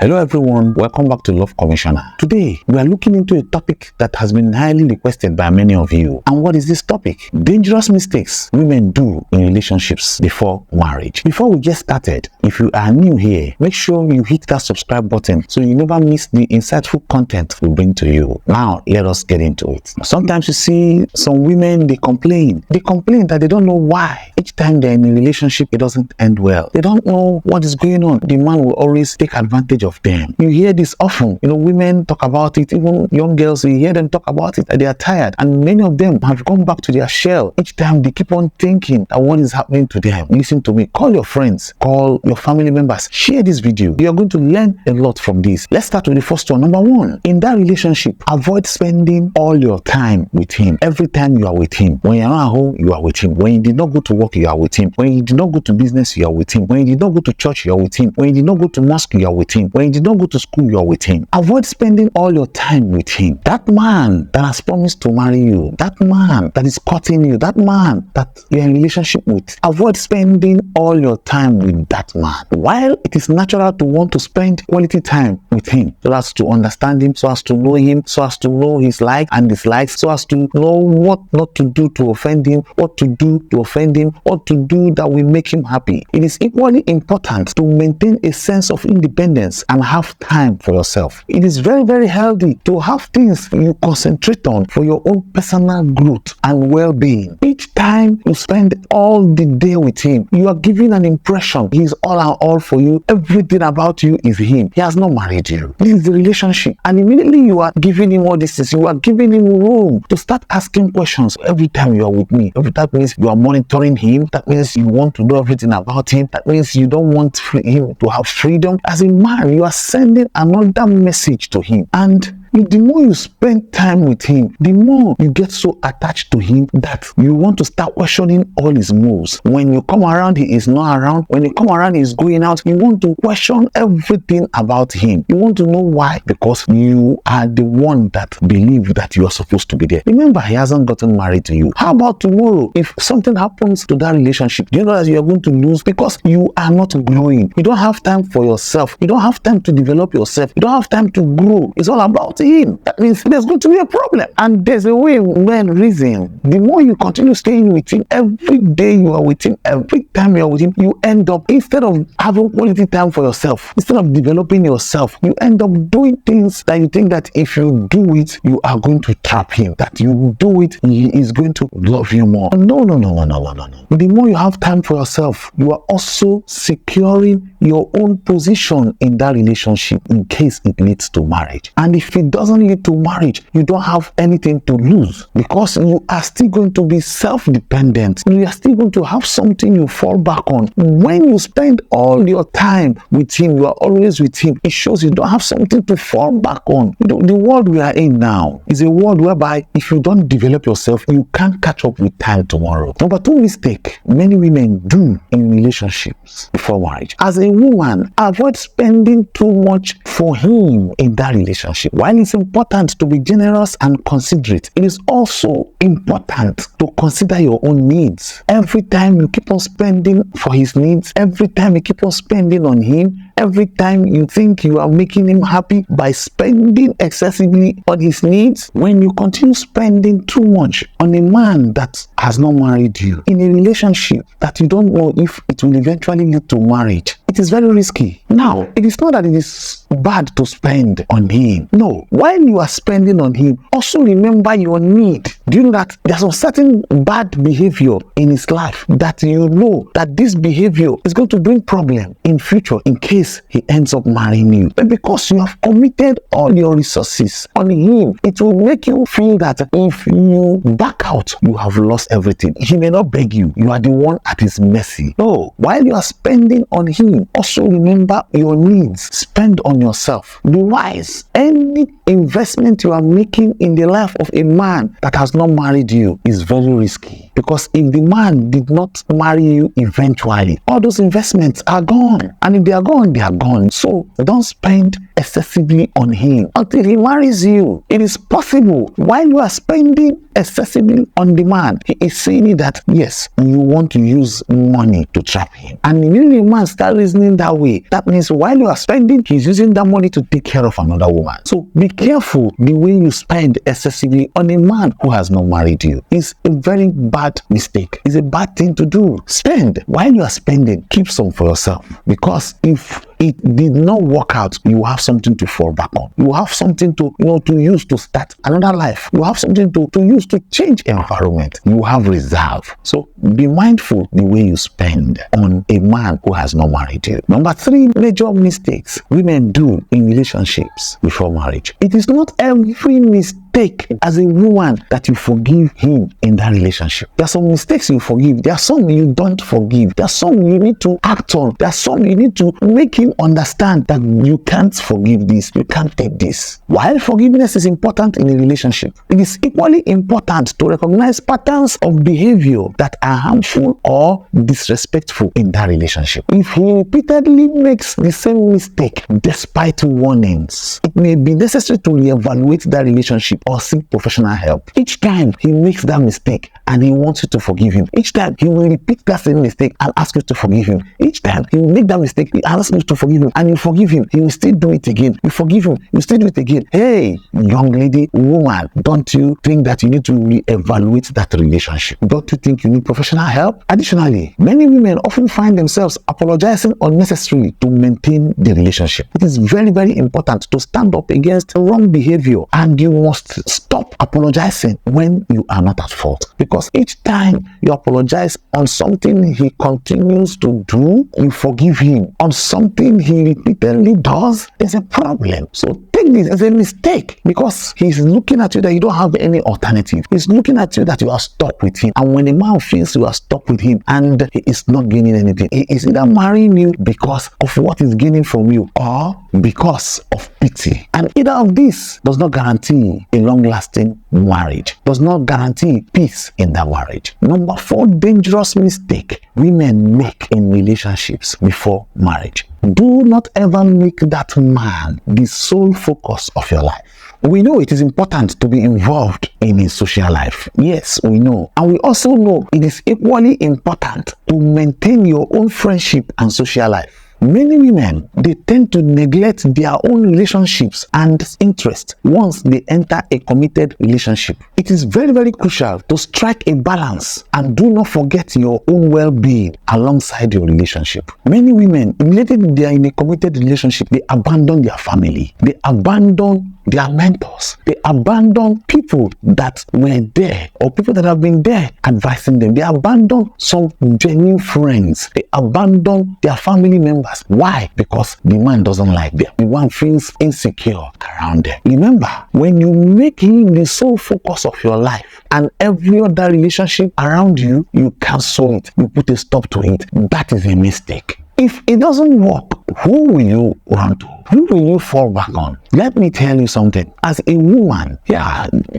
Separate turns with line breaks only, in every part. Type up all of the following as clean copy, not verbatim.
Hello everyone, welcome back to Love Commissioner. Today, we are looking into a topic that has been highly requested by many of you. And what is this topic? Dangerous mistakes women do in relationships before marriage. Before we get started, if you are new here, make sure you hit that subscribe button so you never miss the insightful content we bring to you. Now, let us get into it. Sometimes you see some women, they complain. They complain that they don't know why. Each time they're in a relationship, it doesn't end well. They don't know what is going on. The man will always take advantage of them. You hear this often. Women talk about it. Even young girls, you hear them talk about it, that they are tired. And many of them have gone back to their shell. Each time they keep on thinking that what is happening to them. Listen to me. Call your friends. Call your family members. Share this video. You are going to learn a lot from this. Let's start with the first one. Number one, in that relationship, avoid spending all your time with him. Every time you are with him. When you're not at home, you are with him. When you did not go to work, you are with him. When you did not go to business, you are with him. When you did not go to church, you are with him. When you did not go to mosque, you are with him. When you did not go to school, you are with him. Avoid spending all your time with him. That man that has promised to marry you, that man that is courting you, that man that you're in a relationship with, avoid spending all your time with that man. While it is natural to want to spend quality time with him, so as to understand him, so as to know him, so as to know his likes and dislikes, so as to know what not to do to offend him, what to do to offend him, what to do that will make him happy. It is equally important to maintain a sense of independence and have time for yourself. It is very, very healthy to have things you concentrate on for your own personal growth and well-being. Each time you spend all the day with him, you are giving an impression he is all and all for you. Everything about you is him. He has not married you. This is the relationship. And immediately you are giving him all this things. You are giving him room to start asking questions every time you are with me. That means you are monitoring him. That means you want to know everything about him. That means you don't want him to have freedom. As a man, you are sending another message to him. And the more you spend time with him, the more you get so attached to him that you want to start questioning all his moves. When you come around, he is not around. When you come around, he is going out. You want to question everything about him. You want to know why? Because you are the one that believe that you are supposed to be there. Remember, he hasn't gotten married to you. How about tomorrow? If something happens to that relationship, do you know that you are going to lose because you are not growing? You don't have time for yourself. You don't have time to develop yourself. You don't have time to grow. It's all about him. That means there's going to be a problem. And there's a way men reason. The more you continue staying with him, every day you are with him, every time you are with him, you end up, instead of having quality time for yourself, instead of developing yourself, you end up doing things that you think that if you do it, you are going to trap him. That you do it, he is going to love you more. No. The more you have time for yourself, you are also securing your own position in that relationship in case it leads to marriage. And if it doesn't lead to marriage, you don't have anything to lose because you are still going to be self-dependent. You are still going to have something you fall back on. When you spend all your time with him, you are always with him, it shows you don't have something to fall back on. The world we are in now is a world whereby if you don't develop yourself, you can't catch up with time tomorrow. Number two mistake many women do in relationships before marriage. As a woman, avoid spending too much for him in that relationship. While it's important to be generous and considerate, it is also important to consider your own needs. Every time you keep on spending for his needs, every time you keep on spending on him, every time you think you are making him happy by spending excessively on his needs, when you continue spending too much on a man that has not married you, in a relationship that you don't know if it will eventually lead to marriage, it is very risky. Now, it is not that it is bad to spend on him. No. While you are spending on him, also remember your need. Do you know that there's a certain bad behavior in his life that you know that this behavior is going to bring problem in future in case he ends up marrying you? But because you have committed all your resources on him, it will make you feel that if you back out, you have lost everything. He may not beg you. You are the one at his mercy. No. While you are spending on him, also remember your needs. Spend on yourself. Be wise. Any investment you are making in the life of a man that has not not married you is very risky, because if the man did not marry you eventually, all those investments are gone, and if they are gone, they are gone. So don't spend excessively on him until he marries you. It is possible while you are spending excessively on the man, he is saying that yes, you want to use money to trap him, and immediately the man start reasoning that way. That means while you are spending, he's using that money to take care of another woman. So be careful the way you spend excessively on a man who has not married you. It's a very bad mistake. It's a bad thing to do. Spend. While you are spending, keep some for yourself, because if it did not work out, you have something to fall back on. You have something to use to start another life. You have something to use to change environment. You have reserve. So be mindful the way you spend on a man who has not married you. Number 3 major mistakes women do in relationships before marriage. It is not every mistake as a woman that you forgive him in that relationship. There are some mistakes you forgive. There are some you don't forgive. There are some you need to act on. There are some you need to make him understand that you can't forgive this. You can't take this. While forgiveness is important in a relationship, it is equally important to recognize patterns of behavior that are harmful or disrespectful in that relationship. If he repeatedly makes the same mistake despite warnings, it may be necessary to reevaluate that relationship or seek professional help. Each time he makes that mistake and he wants you to forgive him, each time he will repeat that same mistake and ask you to forgive him. Each time he will make that mistake, he asks you to forgive him, and you forgive him, he will still do it again. You forgive him, you still do it again. Hey, young lady, woman, don't you think that you need to reevaluate that relationship? Don't you think you need professional help? Additionally, many women often find themselves apologizing unnecessarily to maintain the relationship. It is very, very important to stand up against wrong behavior, and you must stop apologizing when you are not at fault, because each time you apologize on something he continues to do, you forgive him on something he repeatedly does, there's a problem. So take this as a mistake, because he's looking at you that you don't have any alternative. He's looking at you that you are stuck with him, and when a man feels you are stuck with him and he is not gaining anything, he is either marrying you because of what he's gaining from you or because of pity, and either of these does not guarantee a long-lasting marriage, does not guarantee peace in that marriage. Number 4 dangerous mistake women make in relationships before marriage. Do not ever make that man the sole focus of your life. We know it is important to be involved in his social life. Yes, we know. And we also know it is equally important to maintain your own friendship and social life. Many women, they tend to neglect their own relationships and interests once they enter a committed relationship. It is very, very crucial to strike a balance and do not forget your own well-being alongside your relationship. Many women, immediately they are in a committed relationship, they abandon their family, they abandon their mentors, they abandon people that were there or people that have been there advising them. They abandon some genuine friends, they abandon their family members. Why? Because the man doesn't like them. The man feels insecure around them. Remember, when you make him the sole focus of your life and every other relationship around you, you cancel it, you put a stop to it. That is a mistake. If it doesn't work, who will you run to? Who will you fall back on? Let me tell you something. As a woman,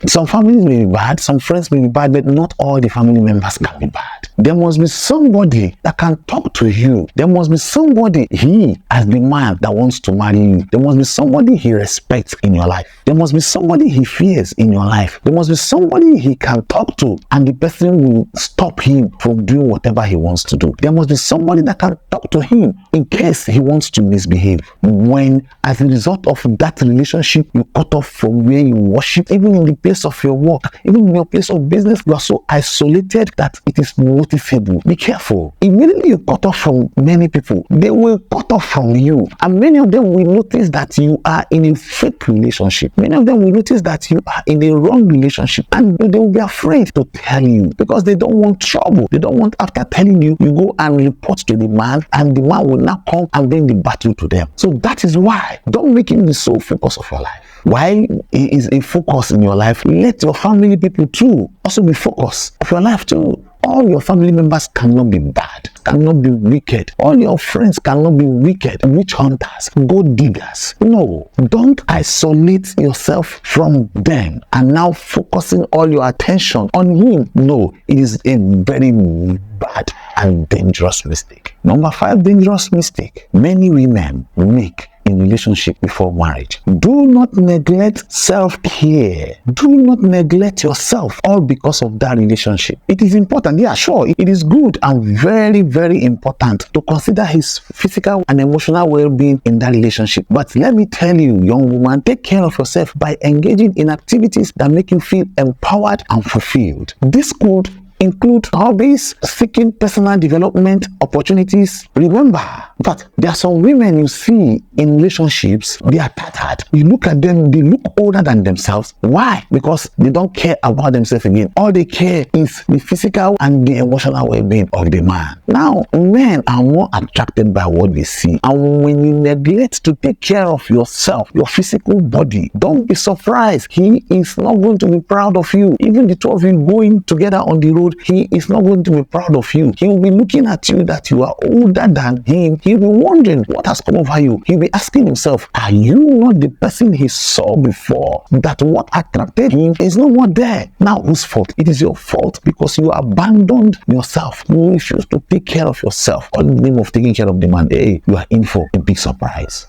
some families may be bad, some friends may be bad, but not all the family members can be bad. There must be somebody that can talk to you. There must be somebody, he as the man that wants to marry you. There must be somebody he respects in your life. There must be somebody he fears in your life. There must be somebody he can talk to, and the person will stop him from doing whatever he wants to do. There must be somebody that can talk to him in case he wants to misbehave. When as a result of that relationship, you cut off from where you worship, even in the place of your work, even in your place of business, you are so isolated that it is noticeable. Be careful. Immediately you cut off from many people, they will cut off from you, and many of them will notice that you are in a fake relationship. Many of them will notice that you are in a wrong relationship, and they will be afraid to tell you because they don't want trouble. They don't want, after telling you, you go and report to the man, and the man will now come and bring the battle to them. So that is why don't make him the sole focus of your life. While he is a focus in your life, let your family people too also be focus of your life too. All your family members cannot be bad, cannot be wicked. All your friends cannot be wicked, witch hunters, gold diggers. No, don't isolate yourself from them and now focusing all your attention on him. No, it is a very bad and dangerous mistake. Number 5 dangerous mistake many women make in relationship before marriage. Do not neglect self-care. Do not neglect yourself all because of that relationship. It is important. Yeah, sure. It is good and very, very important to consider his physical and emotional well-being in that relationship. But let me tell you, young woman, take care of yourself by engaging in activities that make you feel empowered and fulfilled. This could include hobbies, seeking personal development opportunities. Remember that there are some women you see in relationships, they are tattered. You look at them, they look older than themselves. Why? Because they don't care about themselves again. All they care is the physical and the emotional well-being of the man. Now, men are more attracted by what they see. And when you neglect to take care of yourself, your physical body, don't be surprised. He is not going to be proud of you. Even the two of you going together on the road, he is not going to be proud of you. He will be looking at you that you are older than him. He'll be wondering what has come over you. He'll be asking himself, are you not the person he saw before? That what attracted him is no more there. Now, whose fault? It is your fault because you abandoned yourself. You refuse to take care of yourself. All in the name of taking care of the man, hey, you are in for a big surprise.